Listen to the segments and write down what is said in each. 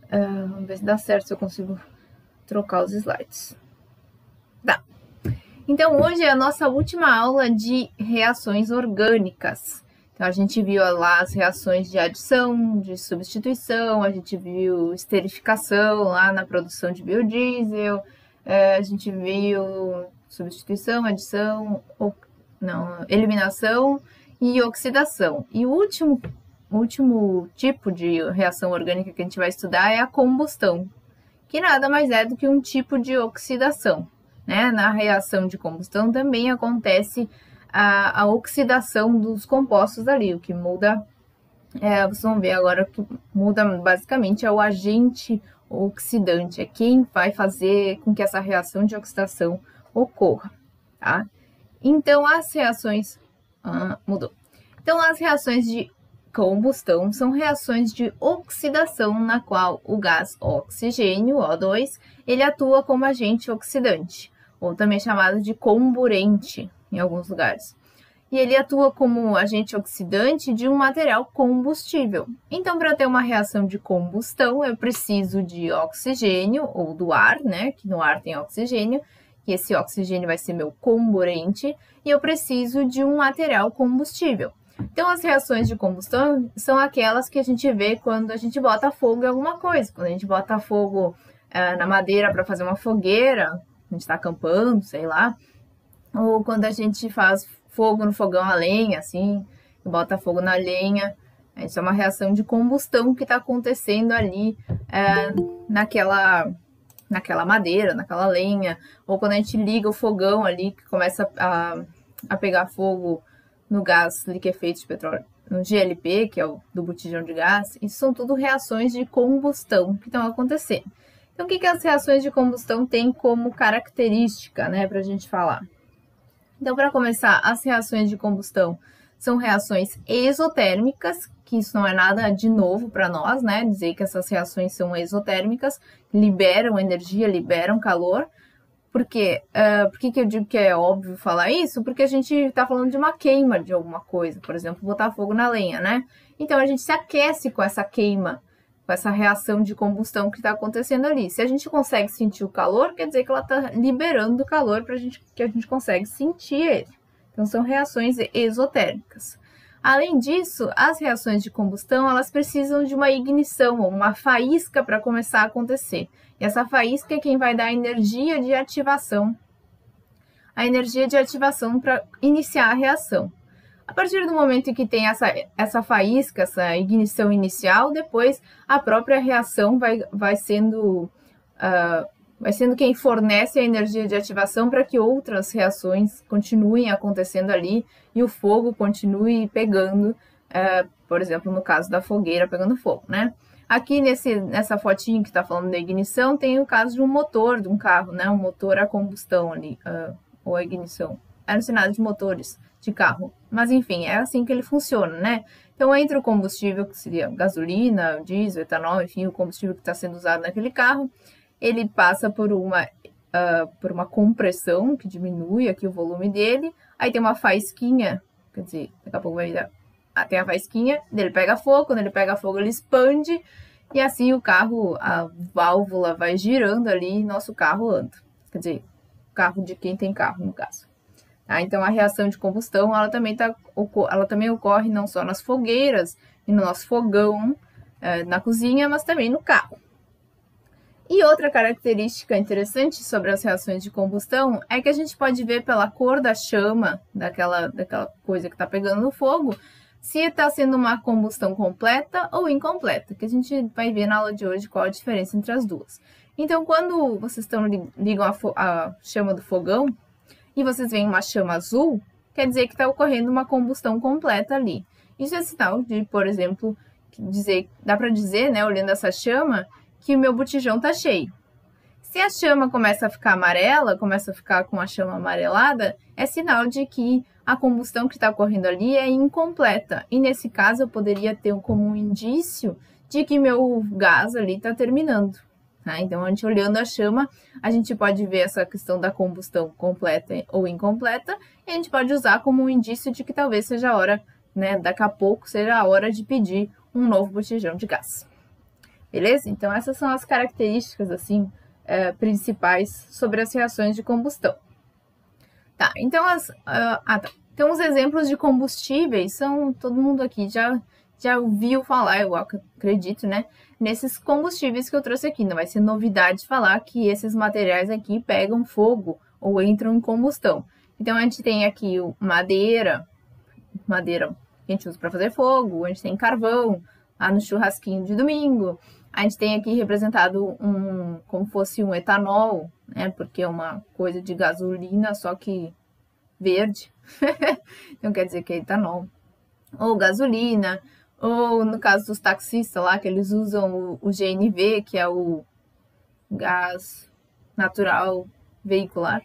Vamos ver se dá certo, se eu consigo trocar os slides. Tá. Então, hoje é a nossa última aula de reações orgânicas. Então, a gente viu lá as reações de adição, de substituição, a gente viu esterificação lá na produção de biodiesel, a gente viu substituição, adição, eliminação e oxidação. E o último tipo de reação orgânica que a gente vai estudar é a combustão, que nada mais é do que um tipo de oxidação. Né? Na reação de combustão também acontece a oxidação dos compostos ali, o que muda, vocês vão ver agora que muda basicamente é o agente oxidante, é quem vai fazer com que essa reação de oxidação ocorra, tá? Então, as reações... mudou. Então, as reações de combustão são reações de oxidação na qual o gás oxigênio, O2, ele atua como agente oxidante, ou também chamado de comburente em alguns lugares. E ele atua como agente oxidante de um material combustível. Então, para ter uma reação de combustão, eu preciso de oxigênio, ou do ar, né? Que no ar tem oxigênio, e esse oxigênio vai ser meu comburente, e eu preciso de um material combustível. Então, as reações de combustão são aquelas que a gente vê quando a gente bota fogo em alguma coisa. Quando a gente bota fogo na madeira para fazer uma fogueira, a gente está acampando, sei lá. Ou quando a gente faz fogo no fogão a lenha, assim, bota fogo na lenha. Isso é uma reação de combustão que está acontecendo ali naquela madeira, naquela lenha. Ou quando a gente liga o fogão ali, que começa a pegar fogo no gás liquefeito de petróleo, no GLP, que é o do botijão de gás. Isso são tudo reações de combustão que estão acontecendo. Então, o que as reações de combustão têm como característica, né, para a gente falar? Então, para começar, as reações de combustão são reações exotérmicas, que isso não é nada de novo para nós, né, dizer que essas reações são exotérmicas, liberam energia, liberam calor. Por quê? Por que eu digo que é óbvio falar isso? Porque a gente está falando de uma queima de alguma coisa, por exemplo, botar fogo na lenha, né? Então, a gente se aquece com essa queima, com essa reação de combustão que está acontecendo ali. Se a gente consegue sentir o calor, quer dizer que ela está liberando o calor para que a gente consegue sentir ele. Então, são reações exotérmicas. Além disso, as reações de combustão, elas precisam de uma ignição, ou uma faísca para começar a acontecer. E essa faísca é quem vai dar a energia de ativação. A energia de ativação para iniciar a reação. A partir do momento em que tem essa faísca, essa ignição inicial, depois a própria reação vai sendo quem fornece a energia de ativação para que outras reações continuem acontecendo ali e o fogo continue pegando, por exemplo, no caso da fogueira pegando fogo, né? Aqui nessa fotinho que está falando da ignição, tem o caso de um motor de um carro, né? Um motor a combustão ali, ou a ignição. É no cenário de motores de carro. Mas, enfim, é assim que ele funciona, né? Então, entra o combustível, que seria gasolina, diesel, etanol, enfim, o combustível que está sendo usado naquele carro. Ele passa por uma compressão, que diminui aqui o volume dele. Aí tem uma faísquinha, quer dizer, daqui a pouco vai dar... tem a faísquinha, ele pega fogo, quando ele pega fogo ele expande, e assim o carro, a válvula vai girando ali e nosso carro anda. Quer dizer, o carro de quem tem carro, no caso. Tá? Então, a reação de combustão, ela também ocorre não só nas fogueiras e no nosso fogão, na cozinha, mas também no carro. E outra característica interessante sobre as reações de combustão é que a gente pode ver pela cor da chama, daquela coisa que está pegando no fogo, se está sendo uma combustão completa ou incompleta, que a gente vai ver na aula de hoje qual a diferença entre as duas. Então, quando vocês ligam a chama do fogão e vocês veem uma chama azul, quer dizer que está ocorrendo uma combustão completa ali. Isso é sinal de, por exemplo, dá para dizer, né, olhando essa chama, que o meu botijão está cheio. Se a chama começa a ficar amarela, começa a ficar com a chama amarelada, é sinal de que a combustão que está ocorrendo ali é incompleta. E nesse caso, eu poderia ter como um indício de que meu gás ali está terminando. Tá? Então, a gente olhando a chama, a gente pode ver essa questão da combustão completa ou incompleta, e a gente pode usar como um indício de que talvez seja a hora, né, daqui a pouco seja a hora de pedir um novo botijão de gás. Beleza? Então, essas são as características, assim, principais sobre as reações de combustão. Tá, então, então os exemplos de combustíveis são, todo mundo aqui já ouviu falar, eu acredito, né? Nesses combustíveis que eu trouxe aqui. Não vai ser novidade falar que esses materiais aqui pegam fogo ou entram em combustão. Então, a gente tem aqui o madeira que a gente usa para fazer fogo, a gente tem carvão, lá no churrasquinho de domingo. A gente tem aqui representado como fosse um etanol, né? Porque é uma coisa de gasolina, só que verde. Então, quer dizer que é etanol. Ou gasolina, ou no caso dos taxistas lá, que eles usam o GNV, que é o gás natural veicular.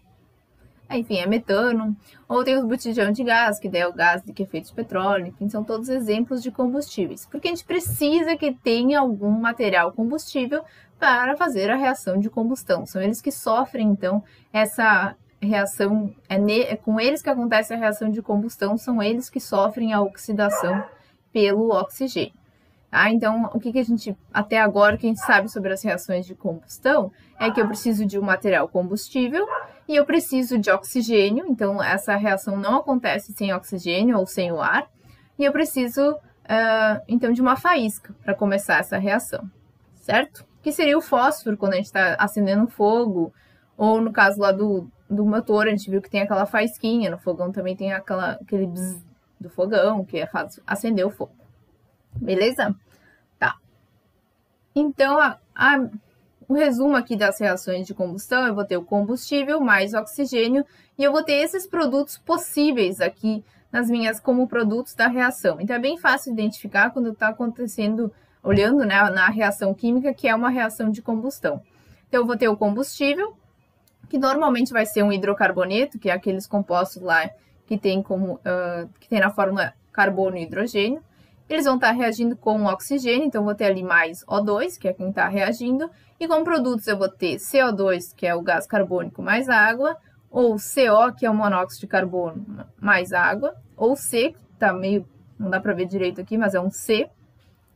Enfim, é metano. Ou tem os botijão de gás, que daí é o gás que é feito de petróleo. Enfim, são todos exemplos de combustíveis. Porque a gente precisa que tenha algum material combustível para fazer a reação de combustão. São eles que sofrem, então, essa reação. É com eles que acontece a reação de combustão, são eles que sofrem a oxidação pelo oxigênio. Tá? Então, o que a gente, até agora, que a gente sabe sobre as reações de combustão é que eu preciso de um material combustível e eu preciso de oxigênio, então essa reação não acontece sem oxigênio ou sem o ar, e eu preciso, então, de uma faísca para começar essa reação, certo? Que seria o fósforo quando a gente está acendendo fogo, ou no caso lá do motor, a gente viu que tem aquela faísquinha, no fogão também tem aquele bzz do fogão, que faz acender o fogo. Beleza? Tá. Então, o resumo aqui das reações de combustão, eu vou ter o combustível mais oxigênio e eu vou ter esses produtos possíveis aqui nas minhas como produtos da reação. Então, é bem fácil identificar quando está acontecendo, olhando, né, na reação química, que é uma reação de combustão. Então, eu vou ter o combustível, que normalmente vai ser um hidrocarboneto, que é aqueles compostos lá que tem na fórmula carbono e hidrogênio. Eles vão estar reagindo com o oxigênio, então eu vou ter ali mais O2, que é quem está reagindo, e como produtos eu vou ter CO2, que é o gás carbônico mais água, ou CO, que é o monóxido de carbono mais água, ou C, que tá meio, não dá para ver direito aqui, mas é um C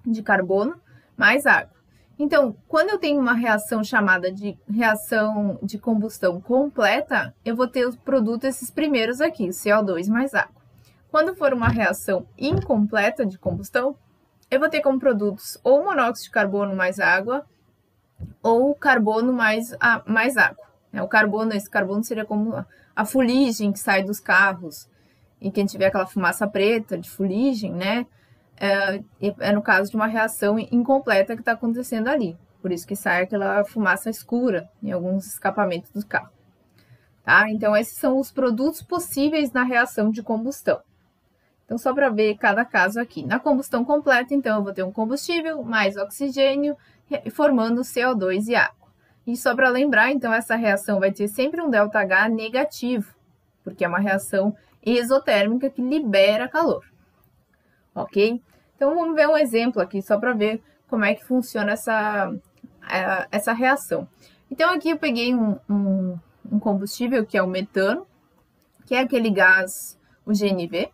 de carbono mais água. Então, quando eu tenho uma reação chamada de reação de combustão completa, eu vou ter os produtos, esses primeiros aqui, CO2 mais água. Quando for uma reação incompleta de combustão, eu vou ter como produtos ou monóxido de carbono mais água, ou carbono mais água. Esse carbono seria como a fuligem que sai dos carros, e quem tiver aquela fumaça preta de fuligem, né? É no caso de uma reação incompleta que está acontecendo ali. Por isso que sai aquela fumaça escura em alguns escapamentos do carro. Tá? Então, esses são os produtos possíveis na reação de combustão. Então, só para ver cada caso aqui. Na combustão completa, então, eu vou ter um combustível mais oxigênio, formando CO2 e água. E só para lembrar, então, essa reação vai ter sempre um ΔH negativo, porque é uma reação exotérmica que libera calor. Ok? Então, vamos ver um exemplo aqui, só para ver como é que funciona essa reação. Então, aqui eu peguei um combustível, que é o metano, que é aquele gás, o GNV.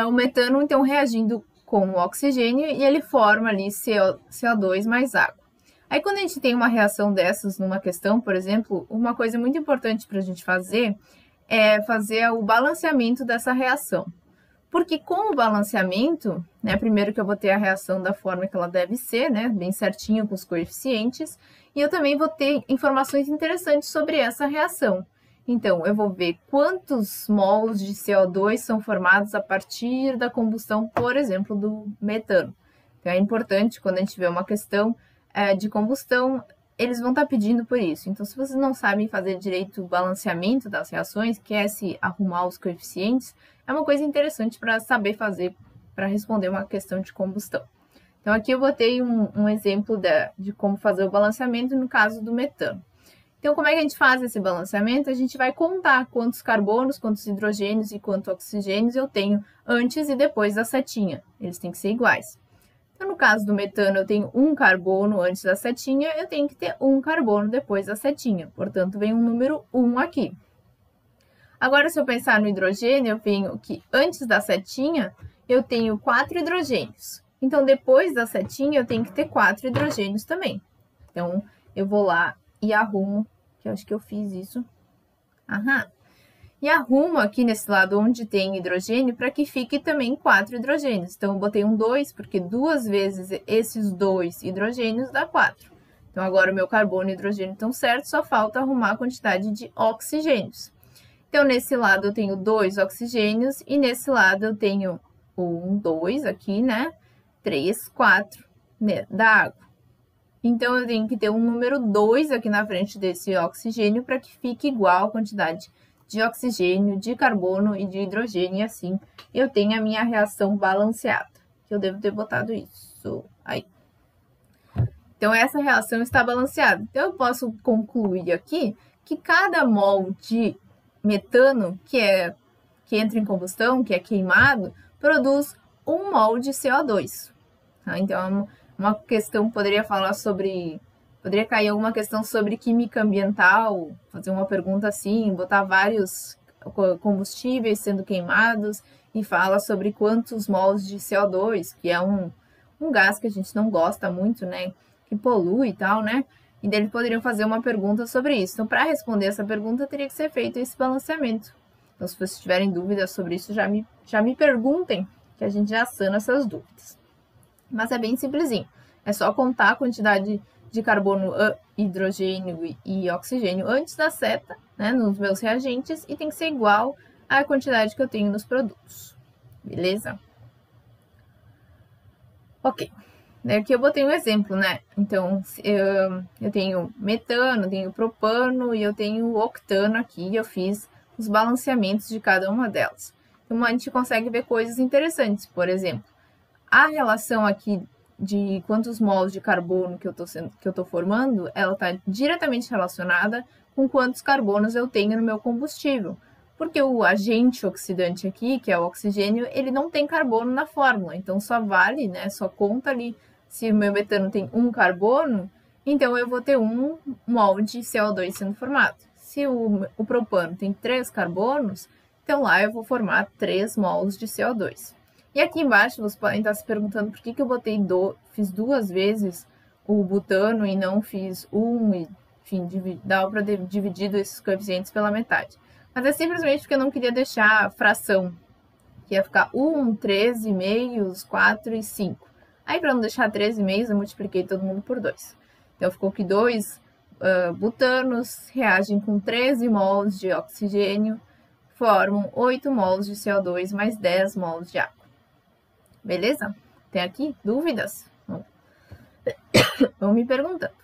O metano, então, reagindo com o oxigênio, e ele forma ali CO2 mais água. Aí, quando a gente tem uma reação dessas numa questão, por exemplo, uma coisa muito importante para a gente fazer é fazer o balanceamento dessa reação. Porque com o balanceamento, né, primeiro que eu vou ter a reação da forma que ela deve ser, né, bem certinho com os coeficientes, e eu também vou ter informações interessantes sobre essa reação. Então, eu vou ver quantos mols de CO2 são formados a partir da combustão, por exemplo, do metano. Então, é importante, quando a gente vê uma questão de combustão, eles vão estar pedindo por isso. Então, se vocês não sabem fazer direito o balanceamento das reações, que é se arrumar os coeficientes, é uma coisa interessante para saber fazer, para responder uma questão de combustão. Então, aqui eu botei um exemplo de como fazer o balanceamento no caso do metano. Então, como é que a gente faz esse balanceamento? A gente vai contar quantos carbonos, quantos hidrogênios e quantos oxigênios eu tenho antes e depois da setinha. Eles têm que ser iguais. Então, no caso do metano, eu tenho um carbono antes da setinha, eu tenho que ter um carbono depois da setinha. Portanto, vem um número 1 aqui. Agora, se eu pensar no hidrogênio, eu tenho que antes da setinha, eu tenho 4 hidrogênios. Então, depois da setinha, eu tenho que ter 4 hidrogênios também. Então, eu vou lá e arrumo, que eu acho que eu fiz isso. Aham. E arrumo aqui nesse lado onde tem hidrogênio para que fique também 4 hidrogênios. Então, eu botei um 2, porque 2 vezes esses 2 hidrogênios dá 4. Então, agora o meu carbono e hidrogênio estão certos, só falta arrumar a quantidade de oxigênios. Então, nesse lado eu tenho 2 oxigênios e nesse lado eu tenho 1, 2 aqui, né? 3, 4 da água. Então, eu tenho que ter um número 2 aqui na frente desse oxigênio para que fique igual a quantidade de oxigênio, de carbono e de hidrogênio, e assim eu tenho a minha reação balanceada. Eu devo ter botado isso aí. Então, essa reação está balanceada. Então, eu posso concluir aqui que cada mol de metano que entra em combustão, que é queimado, produz 1 mol de CO2. Tá? Então, uma questão poderia falar sobre... Poderia cair alguma questão sobre química ambiental, fazer uma pergunta assim, botar vários combustíveis sendo queimados e fala sobre quantos mols de CO2, que é um gás que a gente não gosta muito, né? Que polui e tal, né? E daí eles poderiam fazer uma pergunta sobre isso. Então, para responder essa pergunta, teria que ser feito esse balanceamento. Então, se vocês tiverem dúvidas sobre isso, já me perguntem, que a gente já sana essas dúvidas. Mas é bem simplesinho. É só contar a quantidade de carbono, hidrogênio e oxigênio antes da seta, né, nos meus reagentes, e tem que ser igual à quantidade que eu tenho nos produtos. Beleza? Ok. Aqui eu botei um exemplo, né? Então, eu tenho metano, tenho propano e eu tenho octano aqui, e eu fiz os balanceamentos de cada uma delas. Então, a gente consegue ver coisas interessantes. Por exemplo, a relação aqui de quantos mols de carbono que eu tô formando, ela está diretamente relacionada com quantos carbonos eu tenho no meu combustível. Porque o agente oxidante aqui, que é o oxigênio, ele não tem carbono na fórmula. Então, só vale, né? Só conta ali se o meu metano tem 1 carbono, então eu vou ter 1 mol de CO2 sendo formado. Se o propano tem 3 carbonos, então lá eu vou formar 3 mols de CO2. E aqui embaixo vocês podem estar se perguntando por que eu fiz 2 vezes o butano e não fiz 1, e, enfim, dá para ter dividido esses coeficientes pela metade. Mas é simplesmente porque eu não queria deixar a fração, que ia ficar 1, 13,5, 4 e 5. Aí, para não deixar 13,5, eu multipliquei todo mundo por 2. Então, ficou que 2 butanos reagem com 13 mols de oxigênio, formam 8 mols de CO2 mais 10 mols de água. Beleza? Tem aqui dúvidas? Vão me perguntando.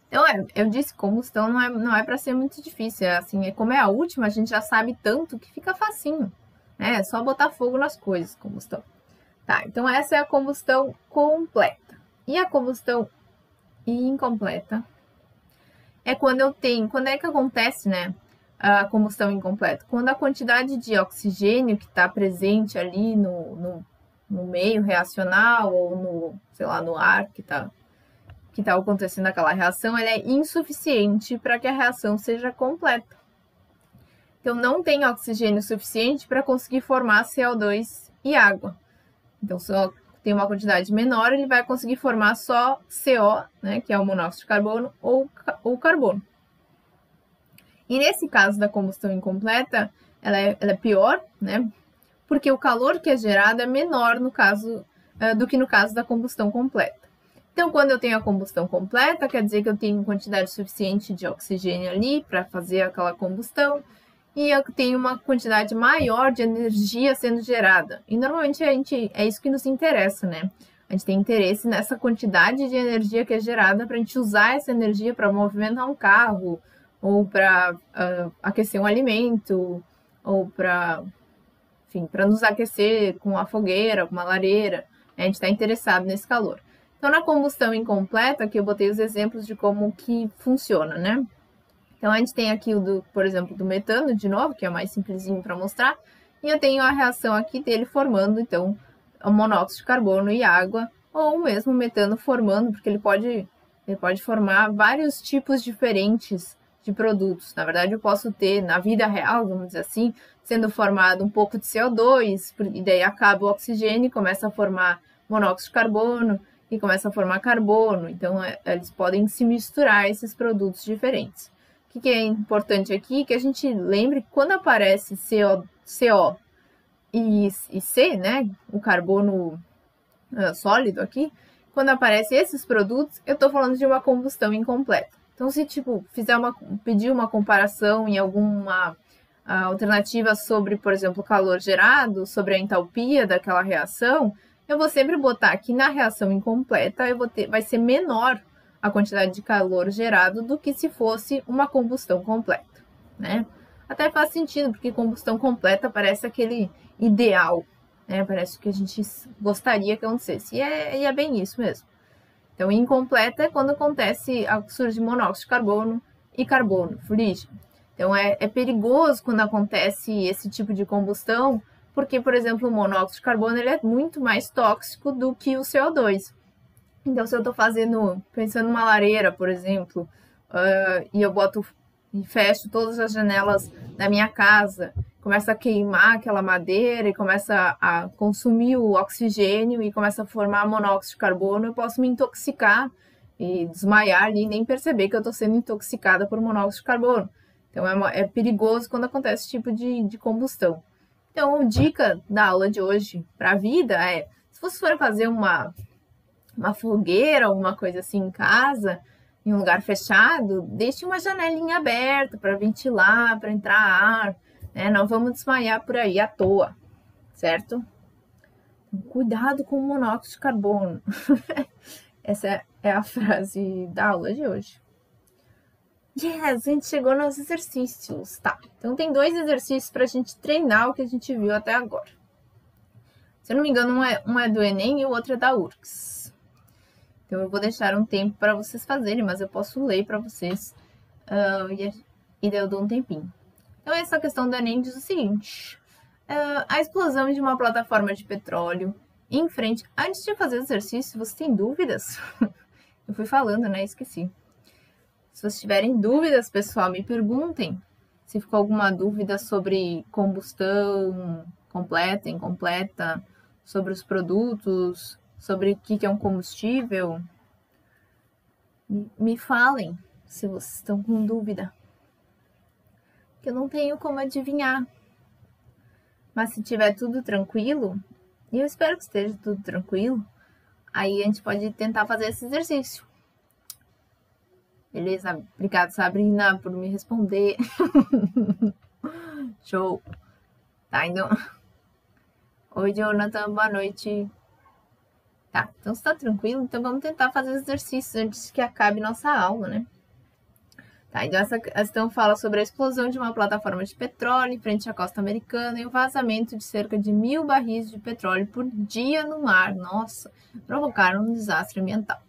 Então, eu disse, combustão não é para ser muito difícil. Assim, como é a última, a gente já sabe tanto que fica facinho. Né? É só botar fogo nas coisas, combustão. Tá, então essa é a combustão completa. E a combustão incompleta é quando é que acontece, né, a combustão incompleta? Quando a quantidade de oxigênio que está presente ali no meio reacional ou no, sei lá, no ar que tá acontecendo aquela reação, ela é insuficiente para que a reação seja completa. Então, não tem oxigênio suficiente para conseguir formar CO2 e água. Então, só tem uma quantidade menor, ele vai conseguir formar só CO, né, que é o monóxido de carbono, ou carbono. E nesse caso da combustão incompleta, ela é pior, né, porque o calor que é gerado é menor no caso do que no caso da combustão completa. Então, quando eu tenho a combustão completa, quer dizer que eu tenho quantidade suficiente de oxigênio ali para fazer aquela combustão, e eu tenho uma quantidade maior de energia sendo gerada. E normalmente é isso que nos interessa, né? A gente tem interesse nessa quantidade de energia que é gerada para a gente usar essa energia para movimentar um carro, ou para aquecer um alimento, ou para nos aquecer com uma fogueira, com uma lareira. A gente está interessado nesse calor. Então, na combustão incompleta, aqui eu botei os exemplos de como que funciona, né? Então, a gente tem aqui por exemplo, do metano, de novo, que é o mais simplesinho para mostrar. E eu tenho a reação aqui dele formando, então, o monóxido de carbono e água, ou mesmo o metano formando, porque ele pode formar vários tipos diferentes de produtos. Na verdade, eu posso ter, na vida real, vamos dizer assim, sendo formado um pouco de CO2, e daí acaba o oxigênio e começa a formar monóxido de carbono, e começa a formar carbono. Então, eles podem se misturar, esses produtos diferentes. O que é importante aqui? Que a gente lembre que quando aparece CO e C, né, o carbono sólido aqui, quando aparecem esses produtos, eu estou falando de uma combustão incompleta. Então, se pedir uma comparação em alguma alternativa sobre, por exemplo, o calor gerado, sobre a entalpia daquela reação, eu vou sempre botar que na reação incompleta vai ser menor a quantidade de calor gerado do que se fosse uma combustão completa, né? Até faz sentido, porque combustão completa parece aquele ideal, né? Parece que a gente gostaria que acontecesse. E é bem isso mesmo. Então, incompleta é quando surge monóxido de carbono e carbono, fuligem. Então, é perigoso quando acontece esse tipo de combustão, porque, por exemplo, o monóxido de carbono ele é muito mais tóxico do que o CO2. Então, se eu estou pensando numa lareira, por exemplo, e eu fecho todas as janelas da minha casa, começa a queimar aquela madeira e começa a consumir o oxigênio e começa a formar monóxido de carbono, eu posso me intoxicar e desmaiar ali e nem perceber que eu estou sendo intoxicada por monóxido de carbono. Então, é perigoso quando acontece esse tipo de combustão. Então, a dica da aula de hoje para a vida é, se você for fazer uma fogueira, alguma coisa assim em casa, em um lugar fechado, deixe uma janelinha aberta para ventilar, para entrar ar, né? Não vamos desmaiar por aí à toa, certo? Cuidado com o monóxido de carbono. Essa é a frase da aula de hoje. Yes, a gente chegou nos exercícios, tá? Então tem 2 exercícios para a gente treinar o que a gente viu até agora. Se eu não me engano, um é do Enem e o outro é da URGS. Então eu vou deixar um tempo para vocês fazerem, mas eu posso ler para vocês e daí eu dou um tempinho. Então essa questão do Enem diz o seguinte: a explosão de uma plataforma de petróleo em frente. Antes de fazer o exercício, você tem dúvidas? Eu fui falando, né? Esqueci. Se vocês tiverem dúvidas, pessoal, me perguntem. Se ficou alguma dúvida sobre combustão completa, incompleta, sobre os produtos, sobre o que é um combustível, me falem se vocês estão com dúvida. Que eu não tenho como adivinhar. Mas se tiver tudo tranquilo, e eu espero que esteja tudo tranquilo, aí a gente pode tentar fazer esse exercício. Beleza? Obrigada, Sabrina, por me responder. Show. Tá, então. Oi, Jonathan, boa noite. Tá, então você tá tranquilo? Então vamos tentar fazer os exercícios antes que acabe nossa aula, né? Tá, então essa questão fala sobre a explosão de uma plataforma de petróleo em frente à costa americana e o vazamento de cerca de 1.000 barris de petróleo por dia no mar. Nossa, provocaram um desastre ambiental.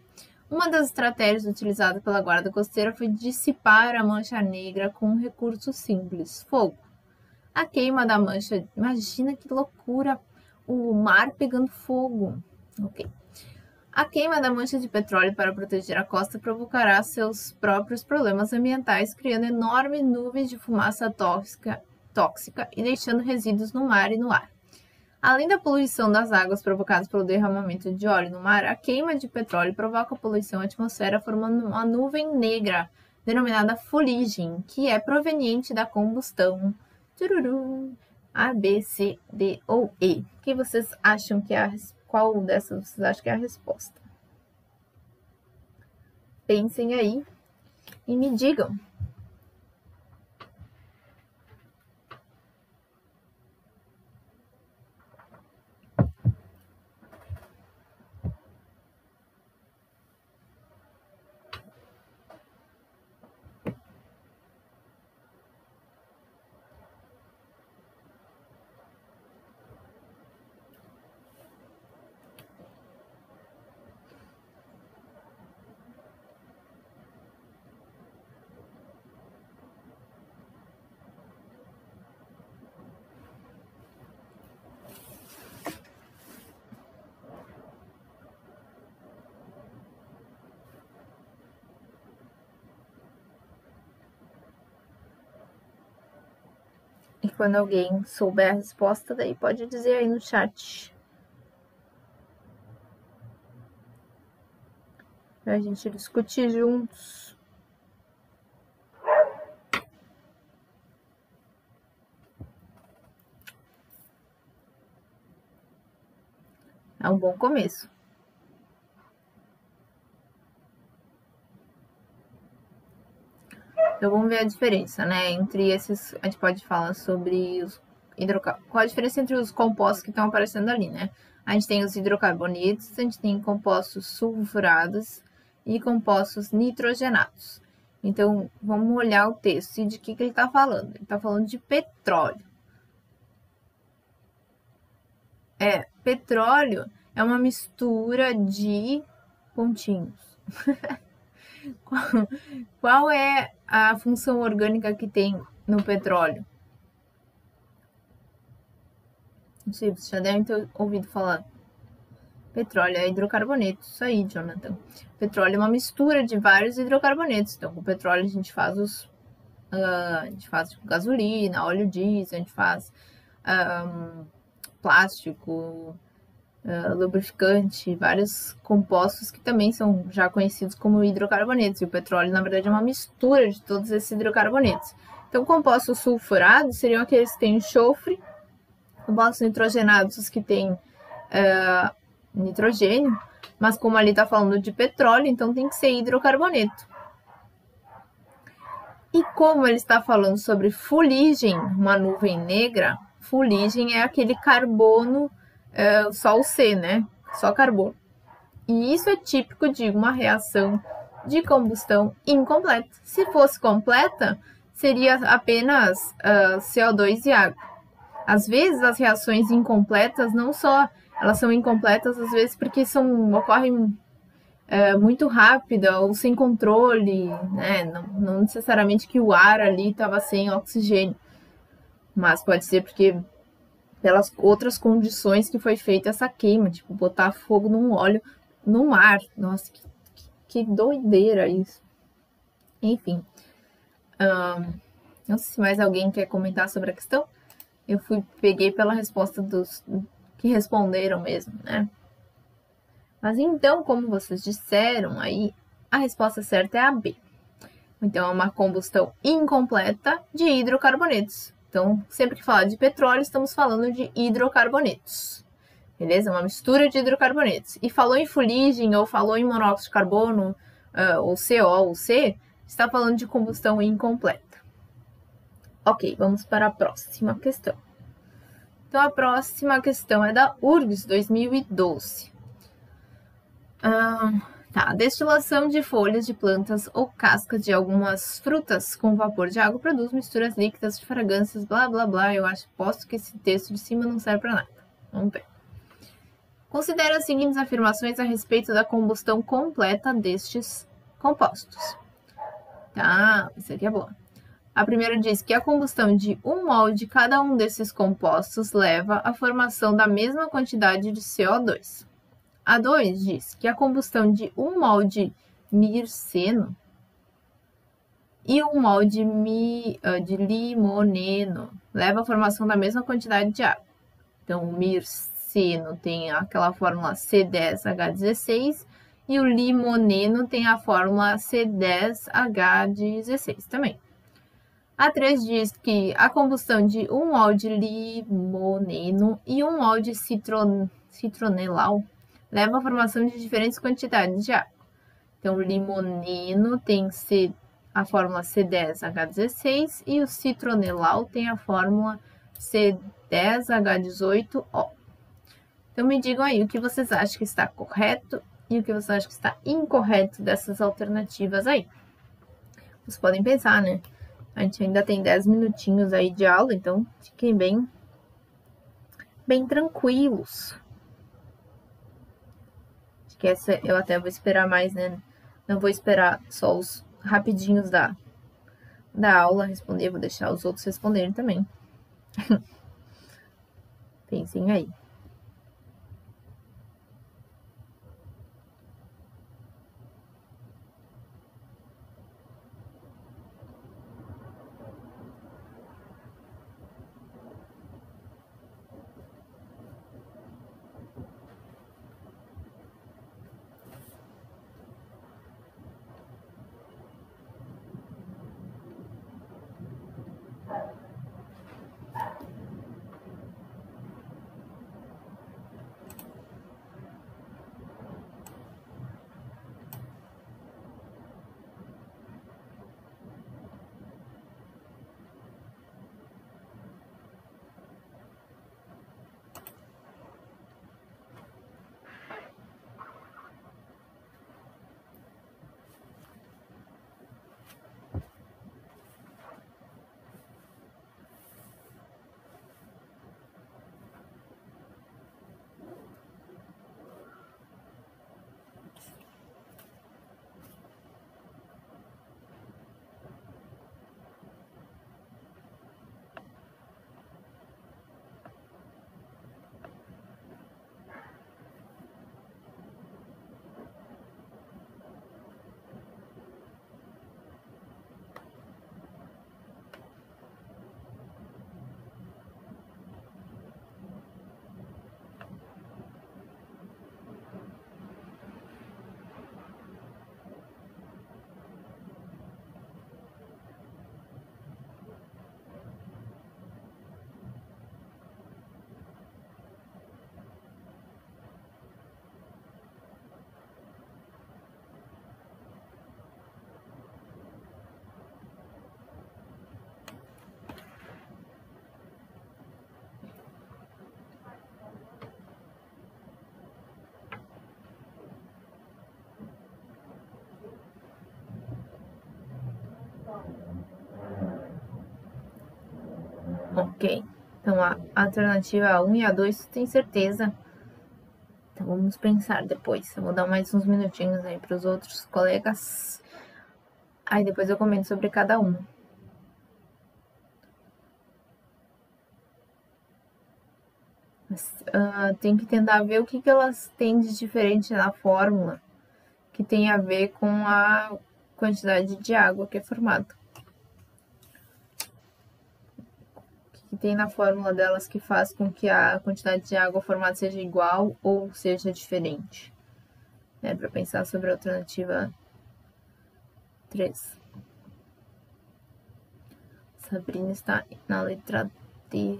Uma das estratégias utilizadas pela Guarda Costeira foi dissipar a mancha negra com um recurso simples, fogo. A queima da mancha, imagina que loucura, o mar pegando fogo. Ok. A queima da mancha de petróleo para proteger a costa provocará seus próprios problemas ambientais, criando enormes nuvens de fumaça tóxica e deixando resíduos no mar e no ar. Além da poluição das águas provocadas pelo derramamento de óleo no mar, a queima de petróleo provoca poluição à atmosfera, formando uma nuvem negra, denominada fuligem, que é proveniente da combustão. A, B, C, D ou E. O que vocês acham que é qual dessas vocês acham que é a resposta? Pensem aí e me digam. E quando alguém souber a resposta, daí pode dizer aí no chat. Pra gente discutir juntos. É um bom começo. Então vamos ver a diferença, né? Entre esses, a gente pode falar sobre os hidrocarbonetos. Qual a diferença entre os compostos que estão aparecendo ali, né? A gente tem os hidrocarbonetos, a gente tem compostos sulfurados e compostos nitrogenados. Então, vamos olhar o texto e de que ele está falando. Ele está falando de petróleo. Petróleo é uma mistura de pontinhos. Qual é a função orgânica que tem no petróleo? Não sei, vocês já devem ter ouvido falar. Petróleo é hidrocarboneto. Isso aí, Jonathan. Petróleo é uma mistura de vários hidrocarbonetos. Então, com petróleo a gente faz a gente faz tipo, gasolina, óleo diesel, a gente faz plástico, lubrificante, vários compostos que também são já conhecidos como hidrocarbonetos. E o petróleo, na verdade, é uma mistura de todos esses hidrocarbonetos. Então, compostos sulfurados seriam aqueles que têm enxofre, compostos nitrogenados, os que têm nitrogênio, mas como ali está falando de petróleo, então tem que ser hidrocarboneto. E como ele está falando sobre fuligem, uma nuvem negra, fuligem é aquele carbono, só o C, né? Só carbono. E isso é típico de uma reação de combustão incompleta. Se fosse completa, seria apenas CO2 e água. Às vezes, as reações incompletas, não só elas são incompletas, às vezes, porque ocorrem muito rápida ou sem controle, né? Não necessariamente que o ar ali estava sem oxigênio, mas pode ser porque pelas outras condições que foi feita essa queima, tipo botar fogo num óleo no mar. Nossa, que doideira isso. Enfim, não sei se mais alguém quer comentar sobre a questão. Eu peguei pela resposta dos que responderam mesmo, né? Mas então, como vocês disseram aí, a resposta certa é a B. Então, é uma combustão incompleta de hidrocarbonetos. Então, sempre que falar de petróleo, estamos falando de hidrocarbonetos. Beleza? Uma mistura de hidrocarbonetos. E falou em fuligem, ou falou em monóxido de carbono, ou CO ou C, está falando de combustão incompleta. Ok, vamos para a próxima questão. Então, a próxima questão é da URGS 2012. A destilação de folhas de plantas ou cascas de algumas frutas com vapor de água produz misturas líquidas de fragrâncias, blá, blá, blá. Eu posto que esse texto de cima não serve para nada. Vamos ver. Considere as seguintes afirmações a respeito da combustão completa destes compostos. Tá, isso aqui é boa. A primeira diz que a combustão de um mol de cada um desses compostos leva à formação da mesma quantidade de CO2. A 2 diz que a combustão de um mol de mirceno e um mol de limoneno leva à formação da mesma quantidade de água. Então, o mirceno tem aquela fórmula C10H16 e o limoneno tem a fórmula C10H16 também. A 3 diz que a combustão de um mol de limoneno e um mol de citronelal leva à formação de diferentes quantidades de água. Então, o limoneno tem a fórmula C10H16 e o citronelal tem a fórmula C10H18O. Então, me digam aí o que vocês acham que está correto e o que vocês acham que está incorreto dessas alternativas aí. Vocês podem pensar, né? A gente ainda tem 10 minutinhos aí de aula, então fiquem bem tranquilos. Acho que essa eu até vou esperar mais, né? Não vou esperar só os rapidinhos da aula responder, vou deixar os outros responderem também. Pensem aí. Ok. Então, a alternativa 1 e a 2, tem certeza? Então, vamos pensar depois. Eu vou dar mais uns minutinhos aí para os outros colegas. Aí, depois eu comento sobre cada uma. Mas, tem que tentar ver o que elas têm de diferente na fórmula, que tem a ver com a quantidade de água que é formada. O que tem na fórmula delas que faz com que a quantidade de água formada seja igual ou seja diferente? Para pensar sobre a alternativa 3. Sabrina está na letra D.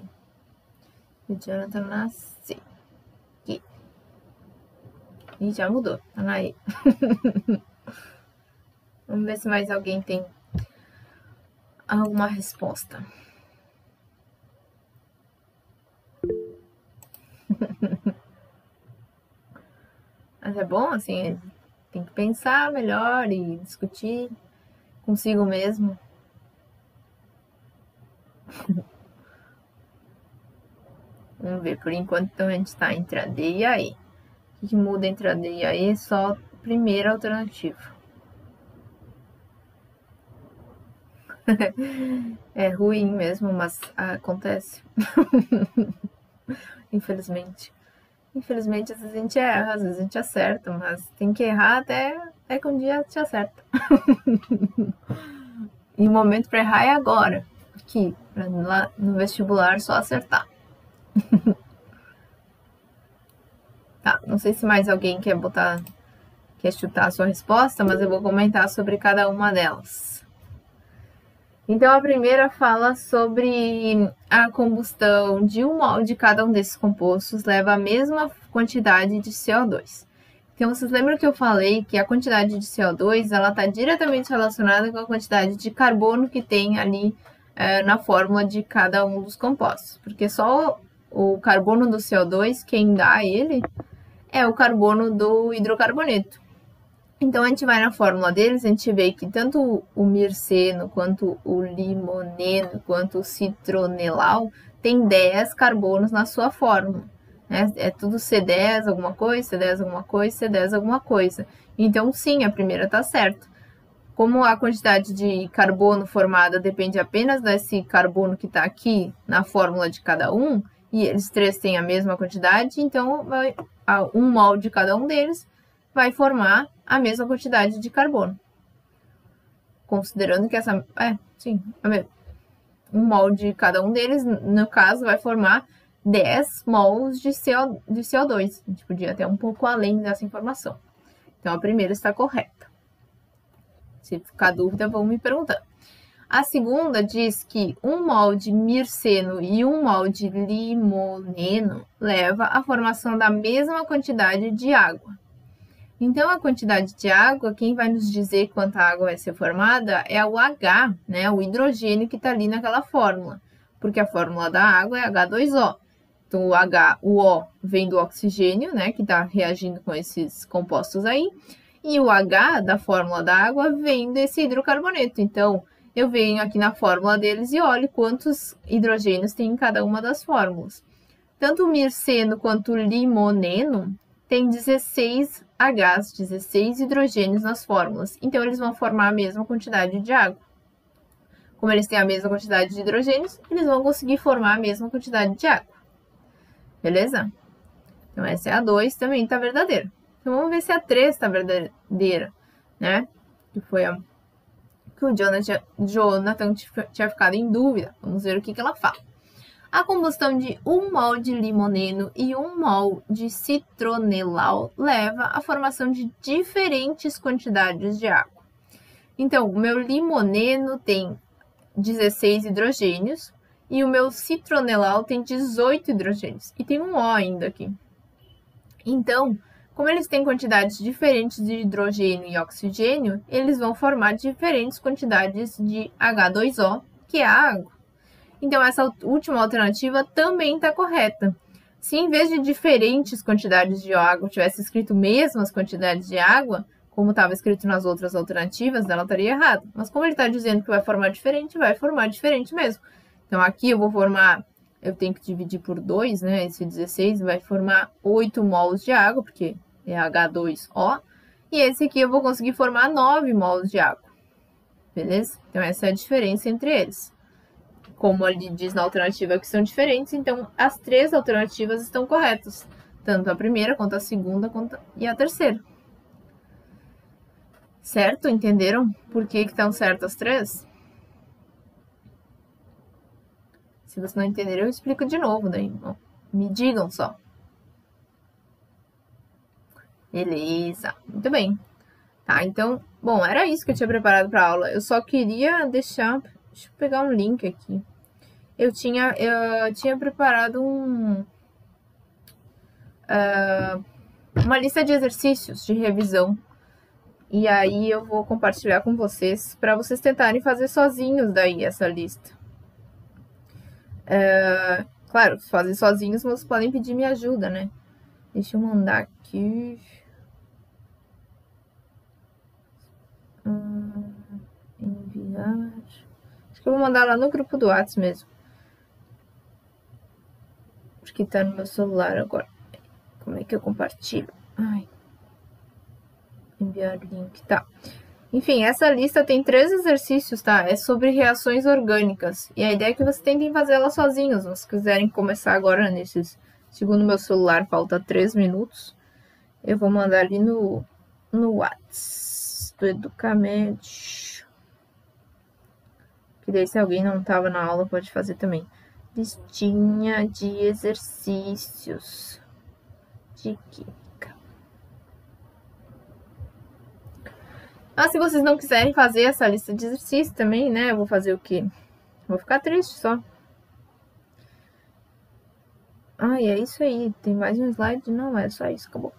E o Jonathan na C. Aqui. E já mudou. Tá na E. Vamos ver se mais alguém tem alguma resposta. Mas é bom, assim, tem que pensar melhor e discutir consigo mesmo. Vamos ver, por enquanto então a gente está entre a D e a E. O que muda entre a D e a E? Só a primeira alternativa. É ruim mesmo, mas acontece. Infelizmente. Infelizmente, às vezes a gente erra, às vezes a gente acerta, mas tem que errar até que um dia te acerta. E o momento para errar é agora. Aqui, lá no vestibular, só acertar. Tá, não sei se mais alguém quer chutar a sua resposta, mas eu vou comentar sobre cada uma delas. Então, a primeira fala sobre a combustão de um mol de cada um desses compostos leva a mesma quantidade de CO2. Então, vocês lembram que eu falei que a quantidade de CO2 ela está diretamente relacionada com a quantidade de carbono que tem ali na fórmula de cada um dos compostos. Porque só o carbono do CO2, quem dá ele, é o carbono do hidrocarboneto. Então, a gente vai na fórmula deles, a gente vê que tanto o mirceno, quanto o limoneno, quanto o citronelal, tem 10 carbonos na sua fórmula. Né? É tudo C10 alguma coisa, C10 alguma coisa, C10 alguma coisa. Então, sim, a primeira está certa. Como a quantidade de carbono formada depende apenas desse carbono que está aqui na fórmula de cada um, e eles três têm a mesma quantidade, então um mol de cada um deles vai formar a mesma quantidade de carbono. Considerando que um mol de cada um deles, no caso, vai formar 10 mols de CO2. A gente podia até um pouco além dessa informação. Então, a primeira está correta. Se ficar dúvida, vão me perguntar. A segunda diz que um mol de mirceno e um mol de limoneno leva à formação da mesma quantidade de água. Então, a quantidade de água, quem vai nos dizer quanta água vai ser formada é o H, né? O hidrogênio que está ali naquela fórmula. Porque a fórmula da água é H2O. Então, o O vem do oxigênio, né? Que está reagindo com esses compostos aí. E o H da fórmula da água vem desse hidrocarboneto. Então, eu venho aqui na fórmula deles e olho quantos hidrogênios tem em cada uma das fórmulas. Tanto o mirceno quanto o limoneno tem 16 Hs, 16 hidrogênios nas fórmulas. Então, eles vão formar a mesma quantidade de água. Como eles têm a mesma quantidade de hidrogênios, eles vão conseguir formar a mesma quantidade de água. Beleza? Então, essa é a 2, também está verdadeira. Então, vamos ver se a 3 está verdadeira, né? Que foi a que o Jonathan tinha ficado em dúvida. Vamos ver o que ela fala. A combustão de 1 mol de limoneno e 1 mol de citronelal leva à formação de diferentes quantidades de água. Então, o meu limoneno tem 16 hidrogênios e o meu citronelal tem 18 hidrogênios. E tem um O ainda aqui. Então, como eles têm quantidades diferentes de hidrogênio e oxigênio, eles vão formar diferentes quantidades de H2O, que é a água. Então, essa última alternativa também está correta. Se em vez de diferentes quantidades de água tivesse escrito mesmas quantidades de água, como estava escrito nas outras alternativas, ela estaria errada. Mas como ele está dizendo que vai formar diferente mesmo. Então, aqui eu vou formar eu tenho que dividir por 2, né? Esse 16 vai formar 8 mols de água, porque é H2O. E esse aqui eu vou conseguir formar 9 mols de água. Beleza? Então, essa é a diferença entre eles. Como ali diz na alternativa que são diferentes, então as 3 alternativas estão corretas. Tanto a primeira, quanto a segunda, e a terceira. Certo? Entenderam por que estão certas as 3? Se vocês não entenderam, eu explico de novo daí. Me digam só. Beleza, muito bem. Tá, então, bom, era isso que eu tinha preparado para a aula. Eu só queria deixar... Deixa eu pegar um link aqui. Eu tinha preparado uma lista de exercícios de revisão. E aí eu vou compartilhar com vocês para vocês tentarem fazer sozinhos daí essa lista. Claro, fazer sozinhos, mas podem pedir minha ajuda, né? Deixa eu mandar aqui. Enviar. Acho que eu vou mandar lá no grupo do WhatsApp mesmo. Porque tá no meu celular agora. Como é que eu compartilho? Ai. Enviar link, tá. Enfim, essa lista tem 3 exercícios, tá? É sobre reações orgânicas. E a ideia é que vocês tentem fazer elas sozinhos. Se vocês quiserem começar agora nesses... Segundo meu celular, falta 3 minutos. Eu vou mandar ali no WhatsApp do Educamed. Que daí, se alguém não tava na aula, pode fazer também. Listinha de exercícios de química. Mas se vocês não quiserem fazer essa lista de exercícios também, né? Eu vou fazer o quê? Vou ficar triste só. Ai, é isso aí. Tem mais um slide? Não, é só isso. Acabou.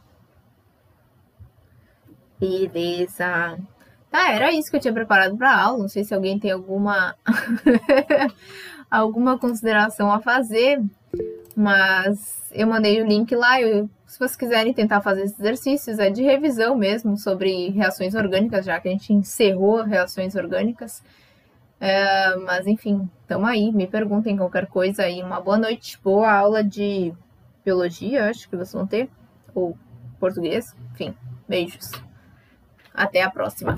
Beleza. Tá, era isso que eu tinha preparado para a aula. Não sei se alguém tem alguma alguma consideração a fazer, mas eu mandei o link lá. Se vocês quiserem tentar fazer esses exercícios, é de revisão mesmo sobre reações orgânicas, já que a gente encerrou reações orgânicas. Mas enfim, tamo aí. Me perguntem qualquer coisa aí. Uma boa noite, boa aula de biologia, acho que vocês vão ter, ou português. Enfim, beijos. Até a próxima.